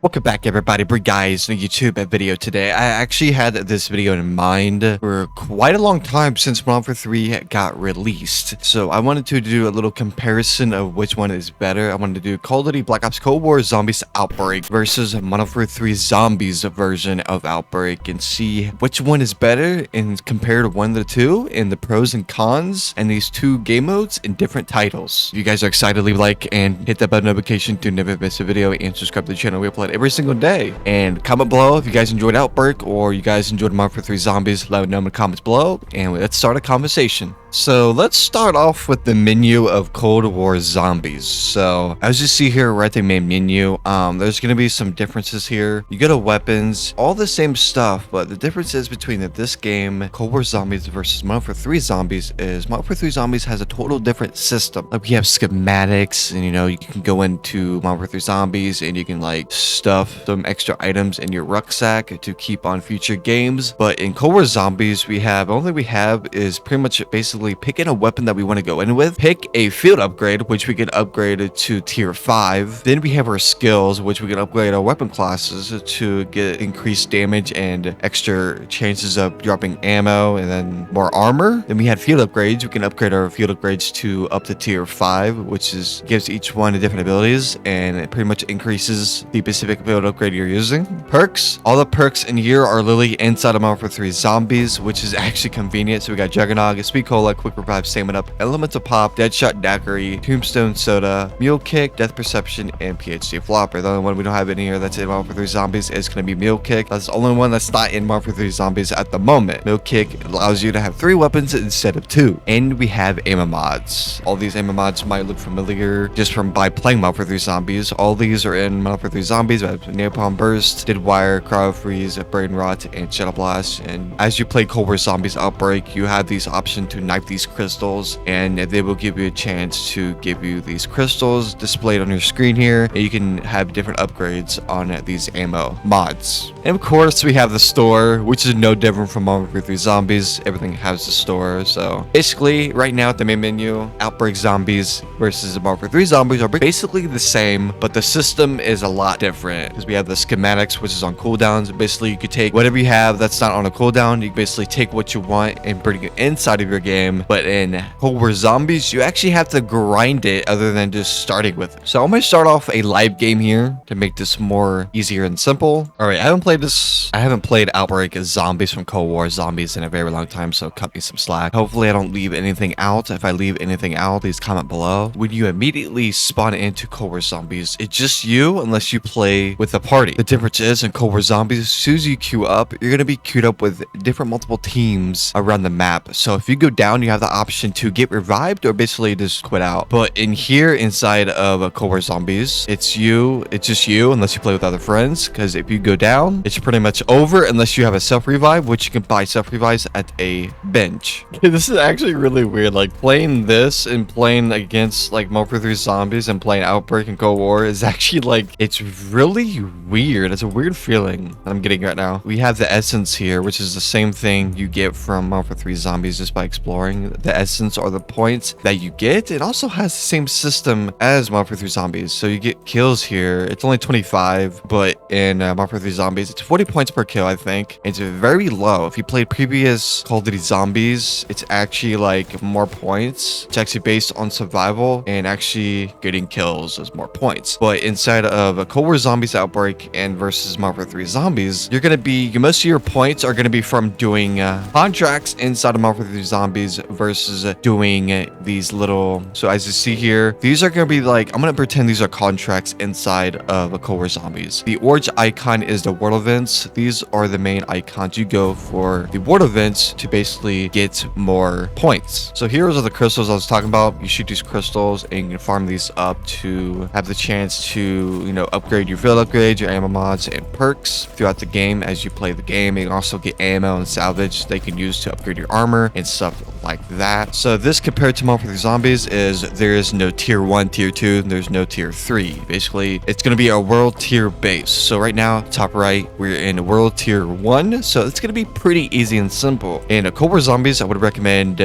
Welcome back, everybody. Bring guys, new YouTube video today. I actually had this video in mind for quite a long time since Modern Warfare 3 got released. So I wanted to do a little comparison of which one is better. I wanted to do Call of Duty Black Ops Cold War Zombies Outbreak versus Modern Warfare 3 Zombies version of Outbreak and see which one is better and compare to one of the two and the pros and cons and these two game modes in different titles. If you guys are excited, leave a like and hit that bell notification to never miss a video and subscribe to the channel. We upload every single day. And comment below if you guys enjoyed Outbreak or you guys enjoyed Modern Warfare 3 Zombies. Let me know in the comments below and let's start a conversation. So let's start off with the menu of Cold War Zombies. So as you see here right at the main menu, there's going to be some differences here. You go to weapons, all the same stuff, but the difference is between this game, Cold War Zombies versus Modern Warfare 3 Zombies is Modern Warfare 3 Zombies has a total different system. Like we have schematics and you can go into Modern Warfare 3 Zombies and you can like stuff some extra items in your rucksack to keep on future games. But in Cold War Zombies, only we have is pretty much basically pick in a weapon that we want to go in with, pick a field upgrade, which we can upgrade to tier 5. Then we have our skills, which we can upgrade our weapon classes to get increased damage and extra chances of dropping ammo and then more armor. Then we had field upgrades. We can upgrade our field upgrades to up to tier 5, which gives each one different abilities and it pretty much increases the specific field upgrade you're using. Perks. All the perks in here are literally inside of Modern Warfare 3 Zombies, which is actually convenient. So we got Juggernog, Speed Cola, Quick Revive, Stamina Up, Elemental Pop, Deadshot Daiquiri, Tombstone Soda, Mule Kick, Death Perception, and PhD Flopper. The only one we don't have in here that's in Modern Warfare 3 Zombies is going to be Mule Kick. That's the only one that's not in Modern Warfare 3 Zombies at the moment. Mule Kick allows you to have 3 weapons instead of 2. And we have aiming mods. All these aiming mods might look familiar just from by playing Modern Warfare 3 Zombies. All these are in Modern Warfare 3 Zombies. We have Napalm Burst, Dead Wire, Cryo Freeze, Brain Rot, and Shadow Blast. And as you play Cold War Zombies Outbreak, you have these options to knife these crystals, and they will give you a chance to give you these crystals displayed on your screen here, and you can have different upgrades on these ammo mods. And of course, we have the store, which is no different from Modern Warfare 3 Zombies. Everything has the store. So basically, right now at the main menu, Outbreak Zombies versus Modern Warfare 3 Zombies are basically the same, but the system is a lot different because we have the schematics, which is on cooldowns. Basically, you could take whatever you have that's not on a cooldown. You can basically take what you want and bring it inside of your game. But in Cold War Zombies, you actually have to grind it other than just starting with it. So I'm going to start off a live game here to make this more easier and simple. All right, I haven't played Outbreak as Zombies from Cold War Zombies in a very long time, so cut me some slack. Hopefully I don't leave anything out. If I leave anything out, please comment below. When you immediately spawn into Cold War Zombies, it's just you unless you play with a party. The difference is in Cold War Zombies, as soon as you queue up, you're going to be queued up with different multiple teams around the map. So if you go down, you have the option to get revived or basically just quit out. But in here, inside of Cold War Zombies, it's just you unless you play with other friends, because if you go down, it's pretty much over unless you have a self-revive, which you can buy self-revives at a bench. This is actually really weird. Like playing this and playing against like Modern Warfare 3 Zombies and playing Outbreak and Cold War is actually like, it's really weird. It's a weird feeling that I'm getting right now. We have the essence here, which is the same thing you get from Modern Warfare 3 Zombies just by exploring. The essence are the points that you get. It also has the same system as Modern Warfare 3 Zombies. So you get kills here. It's only 25, but in Modern Warfare 3 Zombies, it's 40 points per kill, I think. It's very low. If you played previous Call of Duty Zombies, it's actually like more points. It's actually based on survival and actually getting kills as more points. But inside of a Cold War Zombies Outbreak and versus Modern Warfare 3 Zombies, you're going to be, most of your points are going to be from doing contracts inside of Modern Warfare 3 Zombies versus doing these little, so as you see here, these are going to be like, I'm going to pretend these are contracts inside of a Cold War Zombies. The orange icon is the world events. These are the main icons. You go for the world events to basically get more points. So here's all the crystals I was talking about. You shoot these crystals and you can farm these up to have the chance to, upgrade your field upgrades, your ammo mods, and perks throughout the game as you play the game. You can also get ammo and salvage they can use to upgrade your armor and stuff like that. So this compared to Modern Warfare Zombies is there is no tier 1, tier 2, and there's no tier 3. Basically, it's going to be a world tier base. So right now, top right, we're in world tier 1. So it's going to be pretty easy and simple. In Cold War Zombies, I would recommend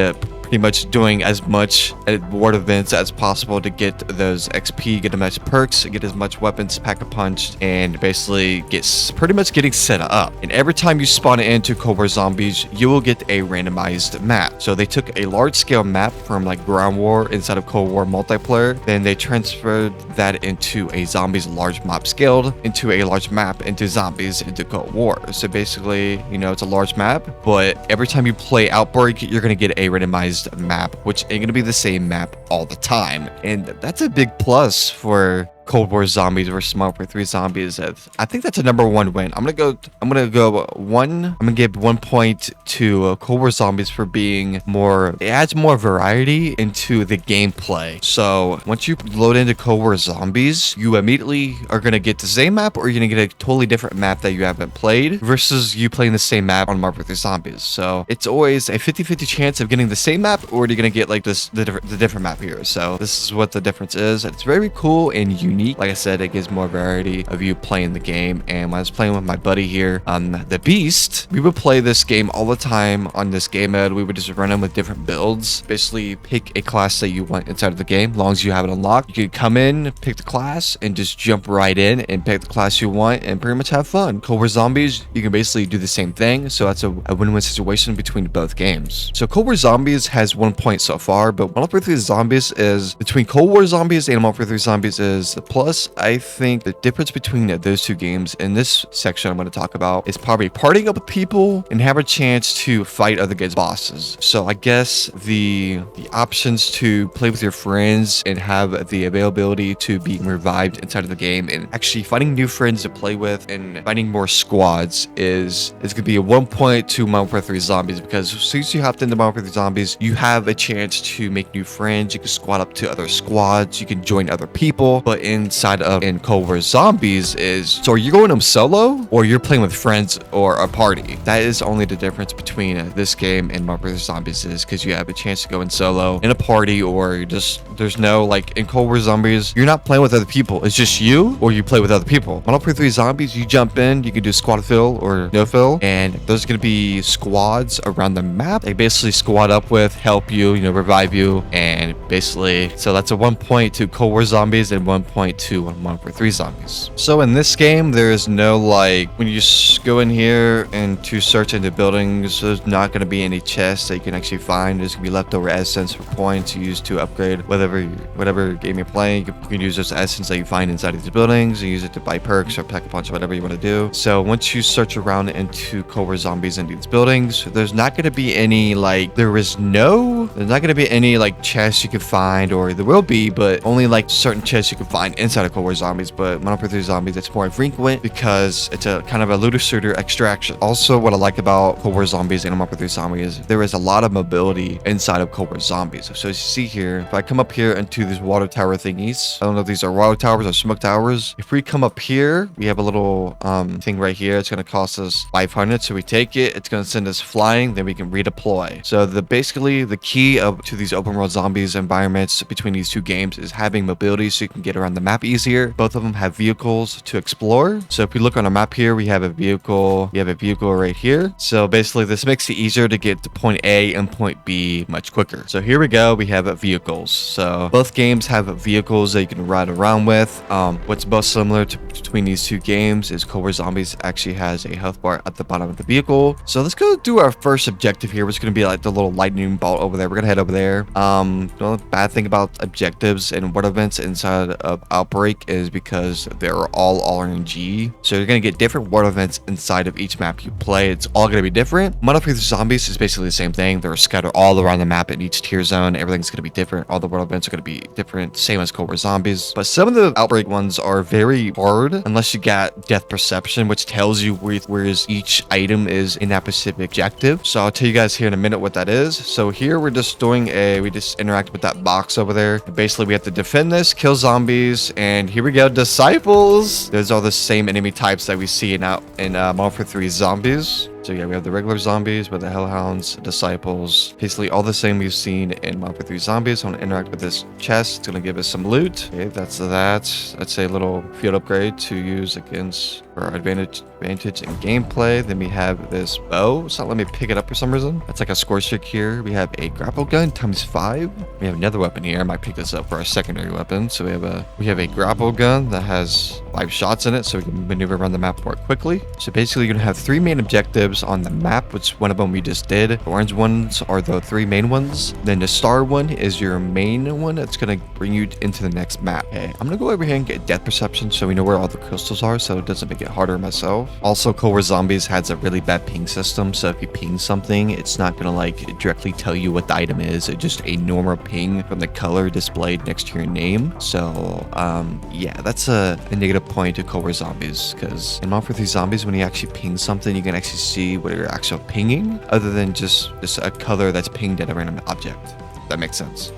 pretty much doing as much reward events as possible to get those XP, get as much perks, get as much weapons, pack a punch, and basically pretty much getting set up. And every time you spawn into Cold War Zombies, you will get a randomized map. So they took a large scale map from like Ground War inside of Cold War multiplayer, then they transferred that into a zombies large map scaled into a large map into zombies into Cold War. So basically, you know, it's a large map, but every time you play Outbreak, you're going to get a randomized map, which ain't going to be the same map all the time. And that's a big plus for Cold War Zombies versus Modern Warfare 3 Zombies. I think that's a #1 win. I'm gonna give 1 point to Cold War Zombies for being more, it adds more variety into the gameplay. So once you load into Cold War Zombies, you immediately are gonna get the same map, or you're gonna get a totally different map that you haven't played versus you playing the same map on Modern Warfare 3 Zombies. So it's always a 50-50 chance of getting the same map, or you're gonna get like the different map here. So this is what the difference is. It's very cool and unique. Like I said, it gives more variety of you playing the game. And when I was playing with my buddy here, the Beast, we would play this game all the time on this game mode. We would just run them with different builds. Basically, pick a class that you want inside of the game. As long as you have it unlocked, you can come in, pick the class, and just jump right in and pick the class you want and pretty much have fun. Cold War Zombies, you can basically do the same thing. So that's a win-win situation between both games. So Cold War Zombies has 1 point so far, but Modern Warfare 3 Zombies is between Cold War Zombies and Modern Warfare 3 Zombies is plus. I think the difference between those two games in this section I'm going to talk about is probably partying up with people and have a chance to fight other guys' bosses. So I guess the options to play with your friends and have the availability to be revived inside of the game and actually finding new friends to play with and finding more squads is going to be a 1 point to Modern Warfare 3 Zombies, because as soon as you hopped into Modern Warfare 3 Zombies, you have a chance to make new friends. You can squad up to other squads, you can join other people. But inside of Cold War Zombies so are you going them solo or you're playing with friends or a party? That is only the difference between this game and Modern Warfare Zombies, is because you have a chance to go in solo in a party, or there's no, like in Cold War Zombies, you're not playing with other people. It's just you or you play with other people. Modern Warfare 3 Zombies, you jump in, you can do squad fill or no fill, and there's going to be squads around the map. They basically squad up with, help you, revive you, and basically, so that's a 1 point to Cold War Zombies and 1 point to Modern Warfare 3 Zombies. So in this game, there is no, like, when you go in here and to search into buildings, there's not going to be any chests that you can actually find. There's going to be leftover essence for points used to upgrade whatever game you're playing. You can use those essence that you find inside of these buildings and use it to buy perks or pack a punch or whatever you want to do. So once you search around into Cold War Zombies and these buildings, there's not going to be any, like, there's not going to be any, like, chests you can find, or there will be, but only, like, certain chests you can find inside of Cold War Zombies. But Modern Warfare 3 Zombies, it's more frequent because it's a kind of a looter-shooter extraction. Also, what I like about Cold War Zombies and Modern Warfare 3 Zombies is there is a lot of mobility inside of Cold War Zombies. So as you see here, if I come up here into these water tower thingies, I don't know if these are water towers or smoke towers. If we come up here, we have a little thing right here. It's going to cost us 500. So we take it. It's going to send us flying. Then we can redeploy. So basically the key to these open world zombies environments between these two games is having mobility so you can get around the map easier. Both of them have vehicles to explore. So if we look on our map here, we have a vehicle. We have a vehicle right here. So basically this makes it easier to get to point A and point B much quicker. So here we go. We have vehicles. So both games have vehicles that you can ride around with. What's most similar between these two games is Cold War Zombies actually has a health bar at the bottom of the vehicle. So let's go do our first objective here, which is going to be like the little lightning bolt over there. We're going to head over there. The bad thing about objectives and what events inside of Outbreak is because they're all RNG. So you're going to get different war events inside of each map you play. It's all going to be different. Modern Warfare Zombies is basically the same thing. They're scattered all around the map in each tier zone. Everything's going to be different. All the war events are going to be different, same as Cold War Zombies. But some of the Outbreak ones are very hard unless you got Death Perception, which tells you where each item is in that specific objective. So I'll tell you guys here in a minute what that is. So here we're just doing we just interact with that box over there. Basically, we have to defend this, kill zombies, and here we go, Disciples. Those are the same enemy types that we see in Modern Warfare 3 Zombies. So yeah, we have the regular zombies with the hellhounds, disciples, basically all the same we've seen in Modern Warfare 3 Zombies. I want to interact with this chest. It's going to give us some loot. Okay, that's that. That's a little field upgrade to use against for our advantage in gameplay. Then we have this bow. It's not letting me pick it up for some reason. That's like a score stick here. We have a grapple gun ×5. We have another weapon here. I might pick this up for our secondary weapon. So we have a grapple gun that has 5 shots in it, so we can maneuver around the map more quickly. So basically, you're gonna have 3 main objectives on the map, which one of them we just did. The orange ones are the 3 main ones. Then the star one is your main one. That's gonna bring you into the next map. Okay, I'm gonna go over here and get depth perception so we know where all the crystals are, so it doesn't make it harder myself. Also, Cold War Zombies has a really bad ping system, so if you ping something, it's not gonna like directly tell you what the item is. It's just a normal ping from the color displayed next to your name. So yeah, that's a negative point to Cold War Zombies, because in Modern Warfare 3 Zombies, when you actually ping something, you can actually see what you're actually pinging, other than just a color that's pinged at a random object. That makes sense.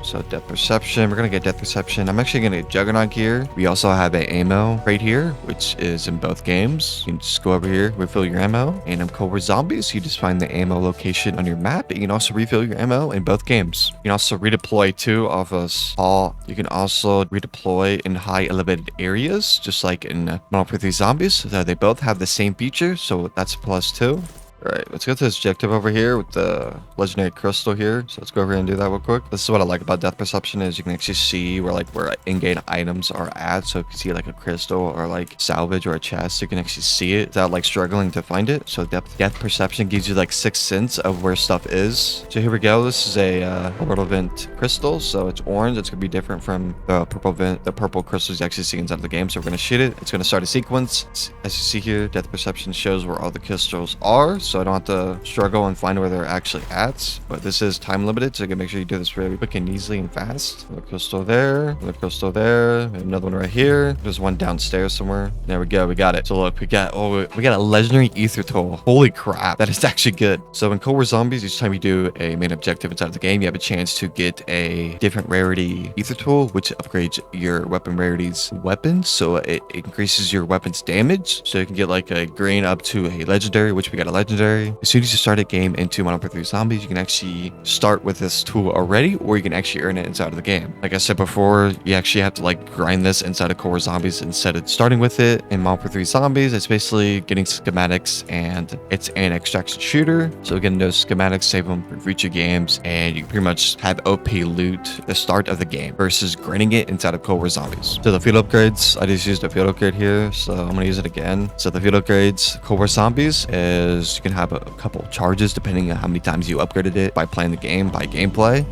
So depth perception, we're gonna get depth perception. I'm actually gonna get Juggernaut gear. We also have a ammo right here, which is in both games. You can just go over here, refill your ammo. And in Cold War Zombies, you just find the ammo location on your map. You can also refill your ammo in both games. You can also redeploy too off of Hall. You can also redeploy in high elevated areas, just like in Modern Warfare 3 Zombies. So they both have the same feature, so that's a plus too. Alright, let's get to this objective over here with the legendary crystal here. So let's go over here and do that real quick. This is what I like about depth perception, is you can actually see where in-game items are at. So if you see like a crystal or like salvage or a chest, you can actually see it without like struggling to find it. So depth perception gives you like 6 sense of where stuff is. So here we go. This is a portal vent crystal. So it's orange. It's gonna be different from the purple vent, the purple crystals you actually see inside the game. So we're gonna shoot it. It's gonna start a sequence. As you see here, depth perception shows where all the crystals are. So I don't have to struggle and find where they're actually at, but this is time limited, so you can make sure you do this really quick and easily and fast. Another crystal there, another crystal there, another one right here. There's one downstairs somewhere. There we go, we got it. So look, we got a legendary ether tool. Holy crap, that is actually good. So in Cold War Zombies, each time you do a main objective inside of the game, you have a chance to get a different rarity ether tool, which upgrades your weapon rarity's weapons. So it increases your weapon's damage. So you can get like a green up to a legendary, which we got a legendary. As soon as you start a game into Modern Warfare 3 Zombies, you can actually start with this tool already, or you can actually earn it inside of the game. Like I said before, you actually have to like grind this inside of Cold War Zombies instead of starting with it. In Modern Warfare 3 Zombies, it's basically getting schematics, and it's an extraction shooter. So again, those schematics save them for future games, and you can pretty much have OP loot the start of the game versus grinding it inside of Cold War Zombies. So the field upgrades, I just used a field upgrade here, so I'm gonna use it again. So the field upgrades, Cold War Zombies, is you can have a couple charges depending on how many times you upgraded it by playing the game, by gameplay.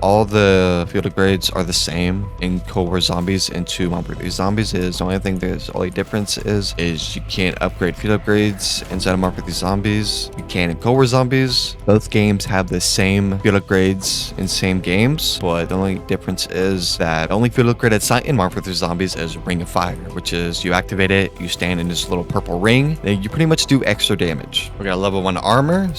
All the field upgrades are the same in Cold War Zombies into Modern Warfare 3 Zombies. Is the only difference is you can't upgrade field upgrades inside of Modern Warfare 3 Zombies. You can in Cold War Zombies. Both games have the same field upgrades in same games, but the only difference is that the only field upgrade that's not in Modern Warfare 3 Zombies is Ring of Fire, which is you activate it, you stand in this little purple ring, then you pretty much do extra damage. We got a level 1 armor,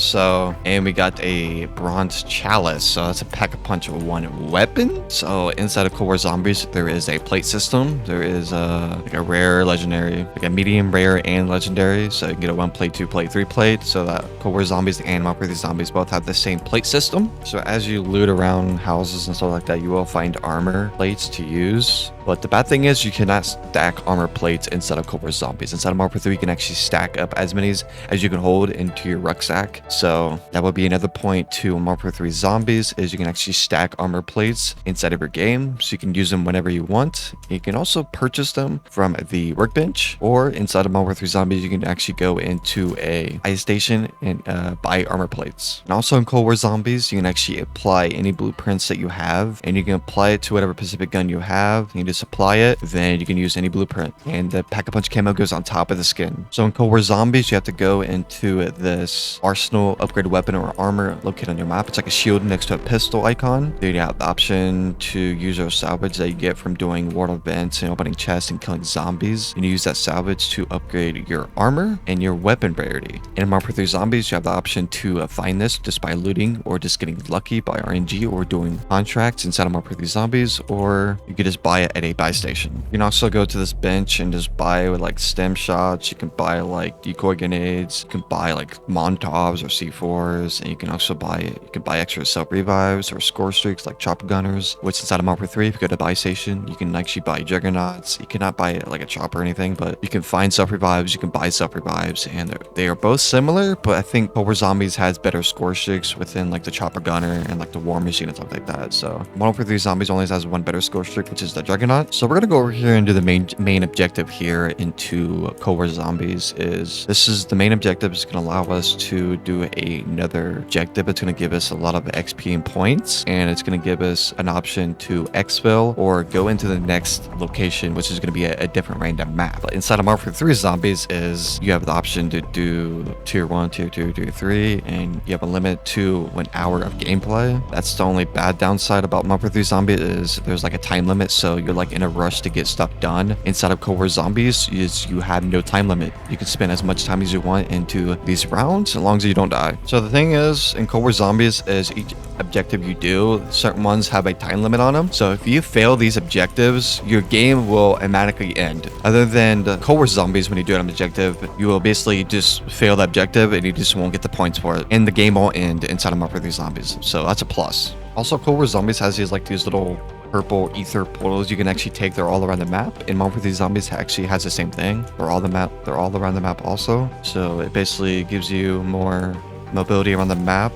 and we got a bronze chalice, so that's a pack-a-punch 1 weapon. So inside of Cold War Zombies, there is a plate system. There is like a rare, legendary, like a medium, rare, and legendary. So you can get a 1 plate, 2 plate, 3 plate. So that Cold War Zombies and Modern Warfare Zombies both have the same plate system. So as you loot around houses and stuff like that, you will find armor plates to use. But the bad thing is you cannot stack armor plates inside of Cold War Zombies. Inside of Modern Warfare 3, you can actually stack up as many as you can hold into your rucksack. So that would be another point to Modern Warfare 3 Zombies, is you can actually stack armor plates inside of your game, so you can use them whenever you want. You can also purchase them from the workbench, or inside of Modern Warfare 3 Zombies, you can actually go into a ice station and buy armor plates. And also in Cold War Zombies, you can actually apply any blueprints that you have, and you can apply it to whatever specific gun you have. You can just apply it, then you can use any blueprint, and the pack-a-punch camo goes on top of the skin. So in Cold War Zombies, you have to go into this arsenal, upgraded weapon, or armor located on your map. It's like a shield next to a pistol icon. Then you have the option to use your salvage that you get from doing world events and opening chests and killing zombies. And you use that salvage to upgrade your armor and your weapon rarity. In Modern Warfare 3 Zombies, you have the option to find this just by looting or just getting lucky by RNG or doing contracts inside of Modern Warfare 3 Zombies, or you could just buy it at a buy station. You can also go to this bench and just buy with like stem shots. You can buy like decoy grenades. You can buy like Molotovs or C4s, and you can also buy extra self revives or score streaks like chopper gunners. Which inside of Modern Warfare 3, if you go to buy station, you can actually buy juggernauts. You cannot buy it like a chopper or anything, but you can find self revives. You can buy self revives, and they are both similar. But I think Cold War Zombies has better score streaks within like the chopper gunner and like the war machine and stuff like that. So Modern Warfare 3 Zombies only has one better score streak, which is the juggernaut. So we're gonna go over here and do the main objective here into Cold War Zombies. This is the main objective. Is going to allow us to do another objective. It's going to give us a lot of XP and points, and it's going to give us an option to exfil or go into the next location, which is going to be a different random map. But inside of Modern Warfare 3 Zombies is you have the option to do tier 1, tier 2, tier 3, and you have a limit to 1 hour of gameplay. That's the only bad downside about Modern Warfare 3 Zombies is there's like a time limit, so you're like in a rush to get stuff done. Inside of Cold War Zombies is you have no time limit. You can spend as much time as you want into these rounds as long as you don't die. So the thing is, in Cold War Zombies is each objective you do, certain ones have a time limit on them. So if you fail these objectives, your game will automatically end. Other than the Cold War Zombies, when you do an objective, you will basically just fail the objective and you just won't get the points for it. And the game will end inside of Modern Warfare 3 Zombies. So that's a plus. Also, Cold War Zombies has these little purple ether portals you can actually take. They're all around the map. And Modern Warfare 3 Zombies actually has the same thing. They're all around the map also. So it basically gives you more mobility around the map.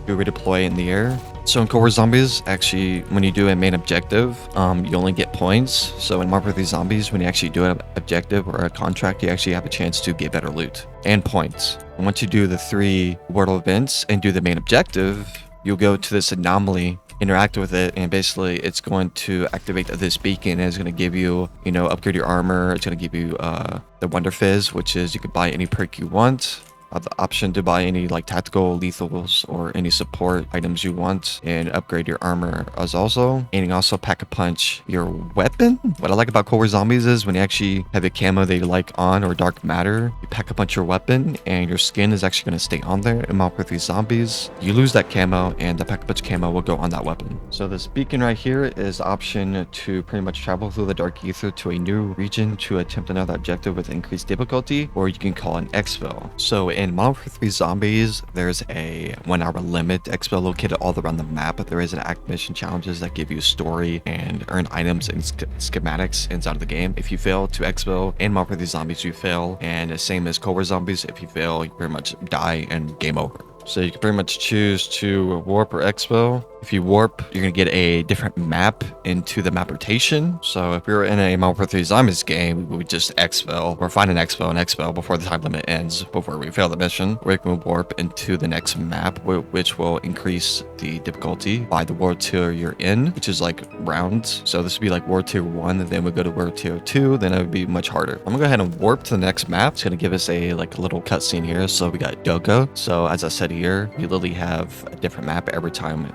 You redeploy in the air. So in Cold War Zombies, actually, when you do a main objective, you only get points. So in Modern Warfare 3 Zombies, when you actually do an objective or a contract, you actually have a chance to get better loot and points. And once you do the 3 world events and do the main objective, you'll go to this anomaly, interact with it, and basically it's going to activate this beacon, and it's going to give you, upgrade your armor. It's going to give you the Wonder Fizz, which is you can buy any perk you want. The option to buy any tactical lethals or any support items you want, and upgrade your armor as also. And you can also pack a punch your weapon. What I like about Cold War Zombies is when you actually have a camo that you like on or dark matter, you pack a punch your weapon and your skin is actually going to stay on there. In Modern Warfare 3 Zombies, you lose that camo and the pack a punch camo will go on that weapon. So this beacon right here is the option to pretty much travel through the dark ether to a new region to attempt another objective with increased difficulty, or you can call an exfil. So in Modern Warfare 3 Zombies, there's a 1 hour limit expo located all around the map, but there is an act mission challenges that give you story and earn items and schematics inside of the game. If you fail to expo in Modern Warfare 3 Zombies, you fail, and the same as Cold War Zombies, if you fail, you pretty much die and game over. So you can pretty much choose to warp or expo. If you warp, you're going to get a different map into the map rotation. So if we were in a Modern Warfare 3 Zombies game, we would just exfil or find an exfil before the time limit ends, before we fail the mission. We can warp into the next map, which will increase the difficulty by the world tier you're in, which is like rounds. So this would be like world tier 1, and then we go to world tier 2, then it would be much harder. I'm going to go ahead and warp to the next map. It's going to give us a little cutscene here. So we got Dogo. So as I said here, we literally have a different map every time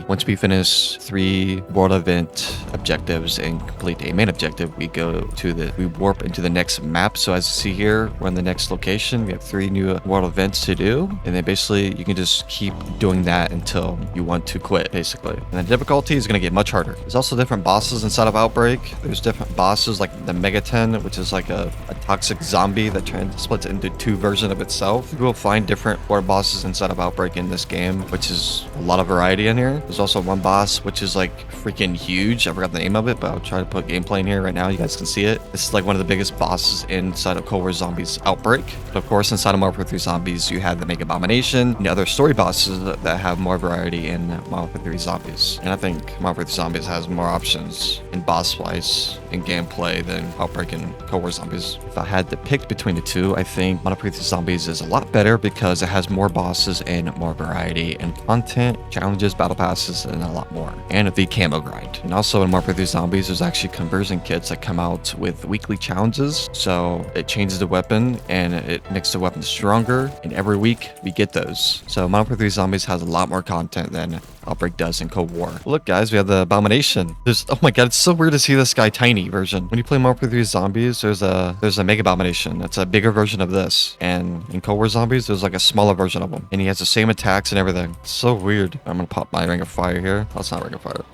once we finish 3 world event objectives and complete a main objective, we warp into the next map. So as you see here, we're in the next location. We have 3 new world events to do, and then basically you can just keep doing that until you want to quit, basically. And the difficulty is going to get much harder. There's also different bosses inside of Outbreak. There's different bosses like the Megaton, which is like a toxic zombie that splits into 2 versions of itself. You will find different war bosses inside of Outbreak in this game, which is a lot of variety in here. There's also one boss which is like freaking huge. I forgot the name of it, but I'll try to put gameplay in here right now. You guys can see it. This is like one of the biggest bosses inside of Cold War Zombies Outbreak. But of course, inside of Modern Warfare 3 Zombies, you have the Mega Abomination and other story bosses that have more variety in Modern Warfare 3 Zombies. And I think Modern Warfare 3 Zombies has more options in boss-wise and gameplay than Outbreak and Cold War Zombies. If I had to pick between the two, I think Modern Warfare 3 Zombies is a lot better because it has more bosses challenges and more variety and content, challenges, battle passes, and a lot more. And the camo grind. And also in Warfare 3 Zombies, there's actually conversion kits that come out with weekly challenges. So it changes the weapon and it makes the weapon stronger. And every week we get those. So Modern Warfare 3 Zombies has a lot more content than Outbreak does in Cold War. Look, guys, we have the Abomination. Oh my god, it's so weird to see this guy tiny version. When you play Modern Warfare 3 Zombies, there's a Mega Abomination. That's a bigger version of this. And in Cold War Zombies, there's like a smaller version of him. And he has the same attacks and everything. It's so weird. I'm gonna pop my Ring of Fire here. Oh, it's not Ring of Fire.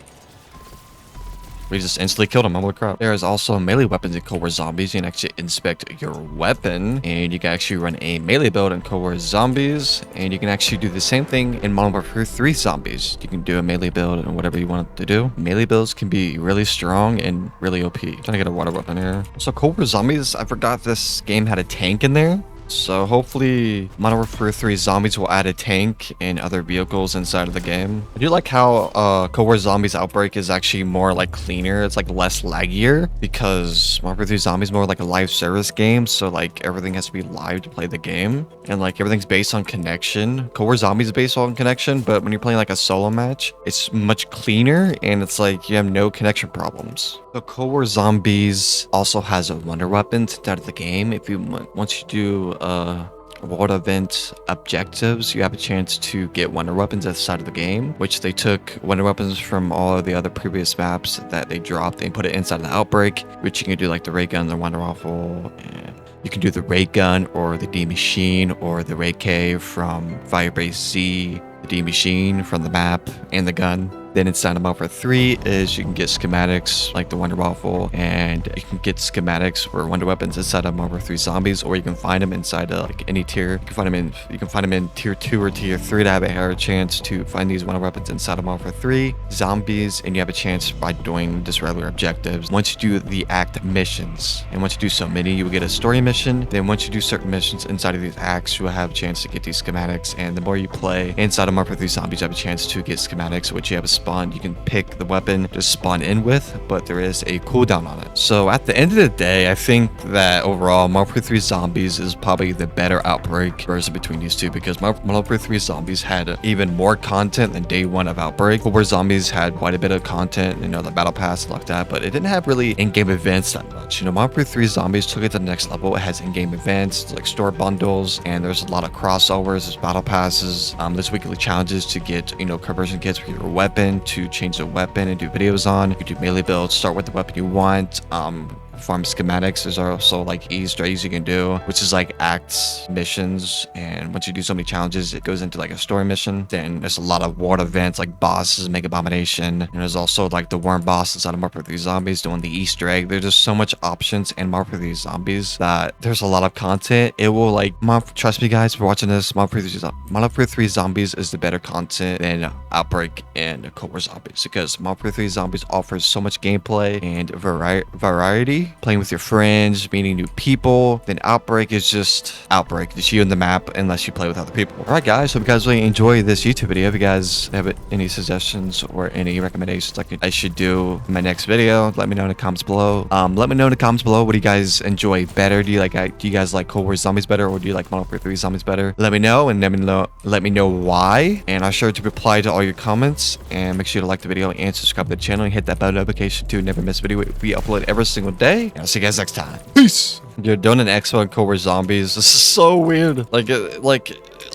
We just instantly killed him. Holy crap. There is also melee weapons in Cold War Zombies. You can actually inspect your weapon, and you can actually run a melee build in Cold War Zombies, and you can actually do the same thing in Modern Warfare 3 Zombies. You can do a melee build and whatever you want to do. Melee builds can be really strong and really OP. Trying to get a water weapon here. So Cold War Zombies, I forgot this game had a tank in there. So hopefully Modern Warfare 3 Zombies will add a tank and other vehicles inside of the game. I do like how Cold War Zombies Outbreak is actually more like cleaner. It's like less laggier because Modern Warfare 3 Zombies is more like a live service game. So like everything has to be live to play the game. And like everything's based on connection. Cold War Zombies is based on connection, but when you're playing like a solo match, it's much cleaner and it's like you have no connection problems. So Cold War Zombies also has a wonder weapons inside of the game. If you once you do world event objectives, you have a chance to get wonder weapons at the side of the game, which they took wonder weapons from all of the other previous maps that they dropped and put it inside of the Outbreak, which you can do like the ray gun, the wonder rifle, and you can do the ray gun or the D machine or the ray K from Firebase Z, the D machine from the map, and the gun. Then inside of Modern Warfare 3 is you can get schematics like the Wonder Waffle, and you can get schematics or wonder weapons inside of Modern Warfare 3 Zombies, or you can find them inside of like any tier. You can find them in tier 2 or tier 3 to have a higher chance to find these wonder weapons inside of Modern Warfare 3 Zombies, and you have a chance by doing just regular objectives. Once you do the act missions, and once you do so many, you will get a story mission. Then once you do certain missions inside of these acts, you will have a chance to get these schematics, and the more you play inside of Modern Warfare 3 Zombies, you have a chance to get schematics, which you have a spawn. You can pick the weapon to spawn in with, but there is a cooldown on it. So at the end of the day, I think that overall Modern Warfare 3 Zombies is probably the better Outbreak version between these two, because Modern Warfare 3 Zombies had even more content than day one of Outbreak. Cold War Zombies had quite a bit of content, you know, the battle pass like that, but it didn't have really in-game events that much. You know, Modern Warfare 3 Zombies took it to the next level. It has in-game events like store bundles, and there's a lot of crossovers, there's battle passes, there's weekly challenges to get, you know, conversion kits for your weapon, to change the weapon and do videos on. You can do melee builds, start with the weapon you want, farm schematics. There's also like Easter eggs you can do, which is like acts, missions, and once you do so many challenges, it goes into like a story mission. Then there's a lot of world events like bosses, Mega Abomination, and there's also like the worm boss inside of Modern Warfare 3 Zombies doing the Easter egg. There's just so much options in Modern Warfare 3 Zombies that there's a lot of content. It will like, trust me guys, for watching this, Modern Warfare 3 Zombies is the better content than Outbreak and Cold War Zombies, because Modern Warfare 3 Zombies offers so much gameplay and variety, playing with your friends, meeting new people. Then Outbreak is just Outbreak, just you in the map, unless you play with other people. All right, guys, hope you guys really enjoy this YouTube video. If you guys have any suggestions or any recommendations I should do in my next video, let me know in the comments below. Let me know in the comments below, what do you guys enjoy better? Do you guys like Cold War Zombies better, or do you like Modern Warfare 3 Zombies better? Let me know, and let me know why, and I'll sure to reply to all your comments. And make sure to like the video and subscribe to the channel and hit that bell notification to never miss a video. We upload every single day. And I'll see you guys next time. Peace. You're doing an expo in Cold War Zombies. This is so weird. Like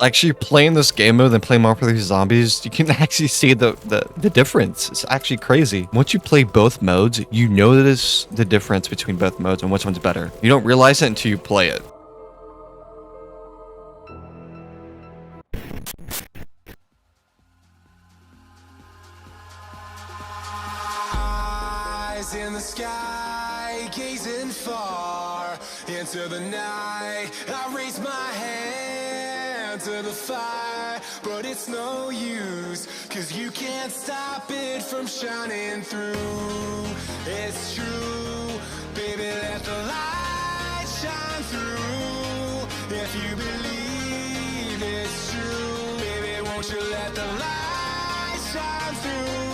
actually playing this game mode and playing Modern Warfare 3 Zombies, you can actually see the difference. It's actually crazy. Once you play both modes, you notice the difference between both modes and which one's better. You don't realize it until you play it. In the sky, gazing far into the night, I raise my hand to the fire, but it's no use, 'cause you can't stop it from shining through. It's true, baby, let the light shine through. If you believe it's true, baby, won't you let the light shine through?